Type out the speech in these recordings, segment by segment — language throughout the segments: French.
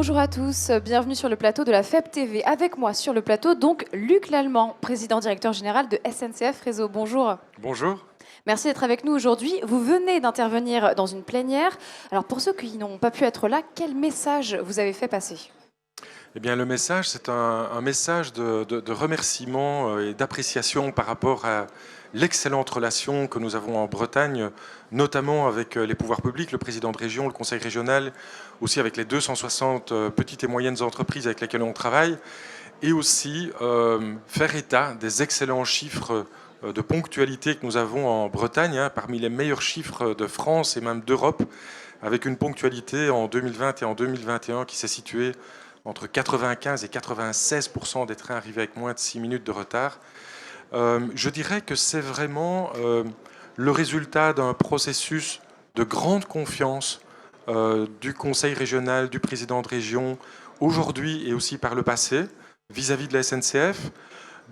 Bonjour à tous, bienvenue sur le plateau de la FEB TV. Avec moi sur le plateau, donc, Luc Lallemand, président directeur général de SNCF Réseau. Bonjour. Bonjour. Merci d'être avec nous aujourd'hui. Vous venez d'intervenir dans une plénière. Alors pour ceux qui n'ont pas pu être là, quel message vous avez fait passer ? Eh bien, le message, c'est un message de remerciement et d'appréciation par rapport à l'excellente relation que nous avons en Bretagne, notamment avec les pouvoirs publics, le président de région, le conseil régional, aussi avec les 260 petites et moyennes entreprises avec lesquelles on travaille, et aussi faire état des excellents chiffres de ponctualité que nous avons en Bretagne, parmi les meilleurs chiffres de France et même d'Europe, avec une ponctualité en 2020 et en 2021 qui s'est située entre 95 et 96% des trains arrivés avec moins de 6 minutes de retard. Je dirais que c'est vraiment le résultat d'un processus de grande confiance du conseil régional, du président de région, aujourd'hui et aussi par le passé, vis-à-vis de la SNCF.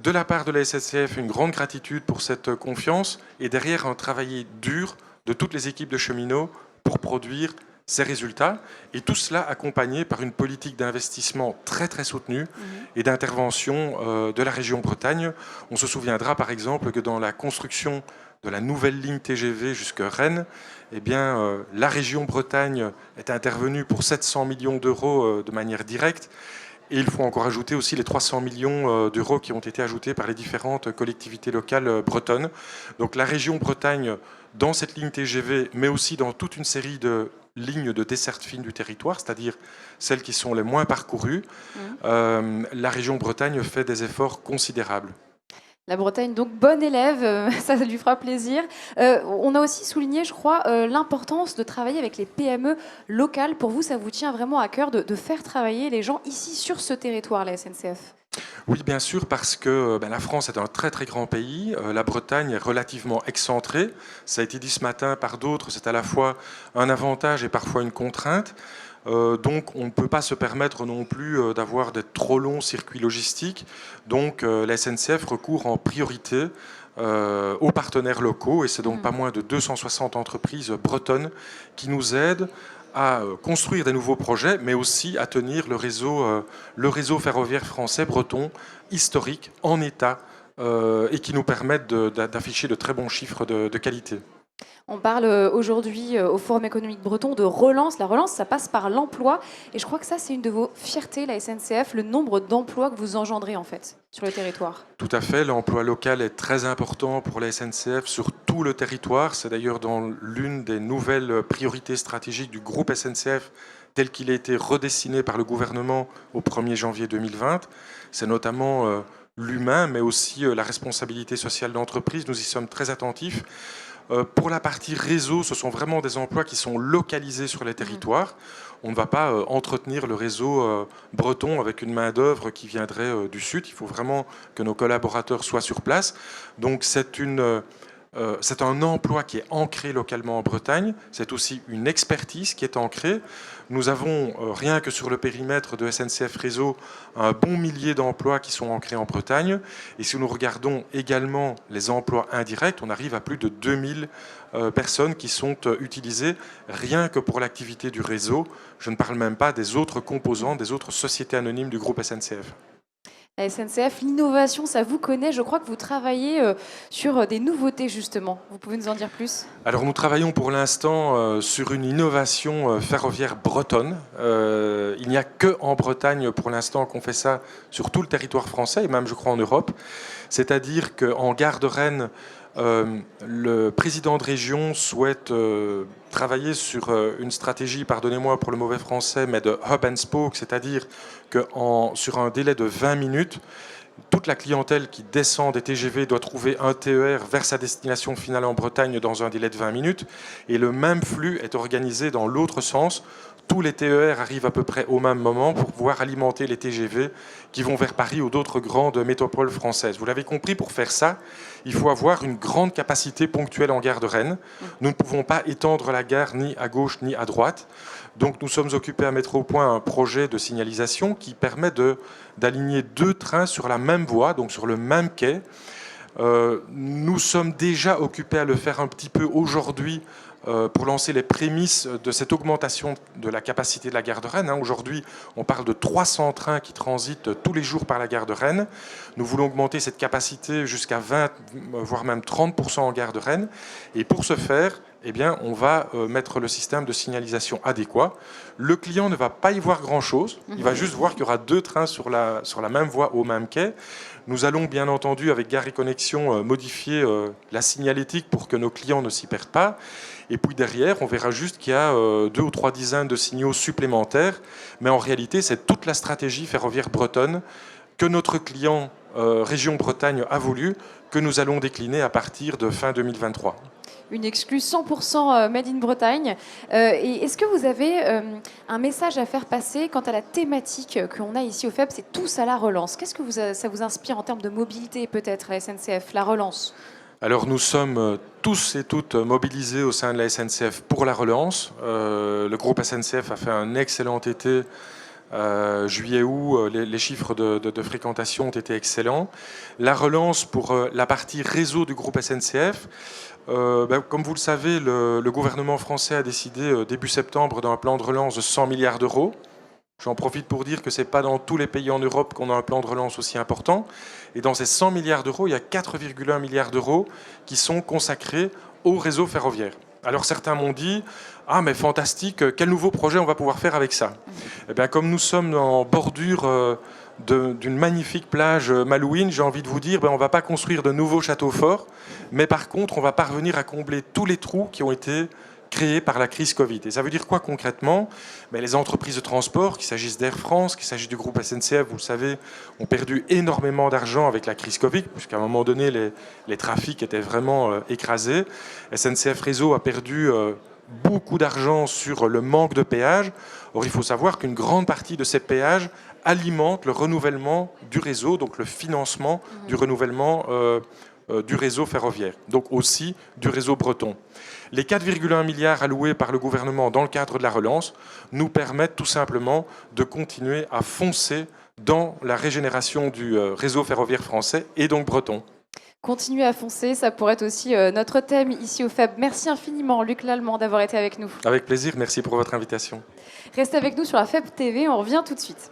De la part de la SNCF, une grande gratitude pour cette confiance et derrière un travail dur de toutes les équipes de cheminots pour produire ces résultats, et tout cela accompagné par une politique d'investissement très très soutenue et d'intervention de la région Bretagne. On se souviendra par exemple que dans la construction de la nouvelle ligne TGV jusqu'à Rennes, eh bien, la région Bretagne est intervenue pour 700 millions d'euros de manière directe. Et il faut encore ajouter aussi les 300 millions d'euros qui ont été ajoutés par les différentes collectivités locales bretonnes. Donc la région Bretagne, dans cette ligne TGV, mais aussi dans toute une série de lignes de desserte fine du territoire, c'est-à-dire celles qui sont les moins parcourues, la région Bretagne fait des efforts considérables. La Bretagne, donc bonne élève, ça lui fera plaisir. On a aussi souligné, je crois, l'importance de travailler avec les PME locales. Pour vous, ça vous tient vraiment à cœur de faire travailler les gens ici sur ce territoire, la SNCF ? Oui, bien sûr, parce que la France est un très très grand pays. La Bretagne est relativement excentrée. Ça a été dit ce matin par d'autres, c'est à la fois un avantage et parfois une contrainte. Donc on ne peut pas se permettre non plus d'avoir des trop longs circuits logistiques. Donc la SNCF recourt en priorité aux partenaires locaux, et c'est donc pas moins de 260 entreprises bretonnes qui nous aident à construire des nouveaux projets, mais aussi à tenir le réseau ferroviaire français breton historique en état et qui nous permettent d'afficher de très bons chiffres de qualité. On parle aujourd'hui au Forum économique breton de relance. La relance, ça passe par l'emploi. Et je crois que ça, c'est une de vos fiertés, la SNCF, le nombre d'emplois que vous engendrez en fait sur le territoire. Tout à fait. L'emploi local est très important pour la SNCF sur tout le territoire. C'est d'ailleurs dans l'une des nouvelles priorités stratégiques du groupe SNCF tel qu'il a été redessiné par le gouvernement au 1er janvier 2020. C'est notamment l'humain, mais aussi la responsabilité sociale d'entreprise. Nous y sommes très attentifs. Pour la partie réseau, ce sont vraiment des emplois qui sont localisés sur les territoires. On ne va pas entretenir le réseau breton avec une main-d'œuvre qui viendrait du sud. Il faut vraiment que nos collaborateurs soient sur place. Donc c'est un emploi qui est ancré localement en Bretagne. C'est aussi une expertise qui est ancrée. Nous avons, rien que sur le périmètre de SNCF Réseau, un bon millier d'emplois qui sont ancrés en Bretagne. Et si nous regardons également les emplois indirects, on arrive à plus de 2000 personnes qui sont utilisées rien que pour l'activité du réseau. Je ne parle même pas des autres composants, des autres sociétés anonymes du groupe SNCF. La SNCF, l'innovation, ça vous connaît. Je crois que vous travaillez sur des nouveautés, justement. Vous pouvez nous en dire plus ? Alors nous travaillons pour l'instant sur une innovation ferroviaire bretonne. Il n'y a que en Bretagne pour l'instant qu'on fait ça sur tout le territoire français et même je crois en Europe. C'est-à-dire qu'en gare de Rennes, le président de région souhaite travailler sur une stratégie, pardonnez-moi pour le mauvais français, mais de hub and spoke, c'est-à-dire que sur un délai de 20 minutes, toute la clientèle qui descend des TGV doit trouver un TER vers sa destination finale en Bretagne dans un délai de 20 minutes. Et le même flux est organisé dans l'autre sens. Tous les TER arrivent à peu près au même moment pour pouvoir alimenter les TGV qui vont vers Paris ou d'autres grandes métropoles françaises. Vous l'avez compris, pour faire ça, il faut avoir une grande capacité ponctuelle en gare de Rennes. Nous ne pouvons pas étendre la gare ni à gauche ni à droite. Donc nous sommes occupés à mettre au point un projet de signalisation qui permet d'aligner 2 trains sur la même voie, donc sur le même quai. Nous sommes déjà occupés à le faire un petit peu aujourd'hui pour lancer les prémices de cette augmentation de la capacité de la gare de Rennes. Aujourd'hui, on parle de 300 trains qui transitent tous les jours par la gare de Rennes. Nous voulons augmenter cette capacité jusqu'à 20, voire même 30% en gare de Rennes. Et pour ce faire, eh bien, on va mettre le système de signalisation adéquat. Le client ne va pas y voir grand-chose. Il va juste voir qu'il y aura 2 trains sur la même voie au même quai. Nous allons bien entendu, avec Gare et Connexion, modifier la signalétique pour que nos clients ne s'y perdent pas. Et puis derrière, on verra juste qu'il y a 2 ou 3 dizaines de signaux supplémentaires. Mais en réalité, c'est toute la stratégie ferroviaire bretonne que notre client Région Bretagne a voulu, que nous allons décliner à partir de fin 2023. Une exclue 100% Made in Bretagne. Et est-ce que vous avez un message à faire passer quant à la thématique qu'on a ici au FEB, c'est tous à la relance. Qu'est-ce que ça vous inspire en termes de mobilité peut-être, la SNCF, la relance ? Alors nous sommes tous et toutes mobilisés au sein de la SNCF pour la relance. Le groupe SNCF a fait un excellent été. Juillet-août, les chiffres de fréquentation ont été excellents. La relance pour la partie réseau du groupe SNCF, comme vous le savez, le gouvernement français a décidé début septembre d'un plan de relance de 100 milliards d'euros. J'en profite pour dire que ce n'est pas dans tous les pays en Europe qu'on a un plan de relance aussi important. Et dans ces 100 milliards d'euros, il y a 4,1 milliards d'euros qui sont consacrés au réseau ferroviaire. Alors certains m'ont dit « Ah mais fantastique, quel nouveau projet on va pouvoir faire avec ça ?» Eh bien, comme nous sommes en bordure d'une magnifique plage malouine, j'ai envie de vous dire on ne va pas construire de nouveaux châteaux forts, mais par contre on va parvenir à combler tous les trous qui ont été créés par la crise Covid. Et ça veut dire quoi concrètement ? Les entreprises de transport, qu'il s'agisse d'Air France, qu'il s'agisse du groupe SNCF, vous le savez, ont perdu énormément d'argent avec la crise Covid, puisqu'à un moment donné, les trafics étaient vraiment écrasés. SNCF Réseau a perdu beaucoup d'argent sur le manque de péages. Or, il faut savoir qu'une grande partie de ces péages alimente le renouvellement du réseau, donc le financement du renouvellement du réseau ferroviaire, donc aussi du réseau breton. Les 4,1 milliards alloués par le gouvernement dans le cadre de la relance nous permettent tout simplement de continuer à foncer dans la régénération du réseau ferroviaire français et donc breton. Continuer à foncer, ça pourrait être aussi notre thème ici au FEB. Merci infiniment, Luc Lallemand, d'avoir été avec nous. Avec plaisir, merci pour votre invitation. Restez avec nous sur la FEB TV, on revient tout de suite.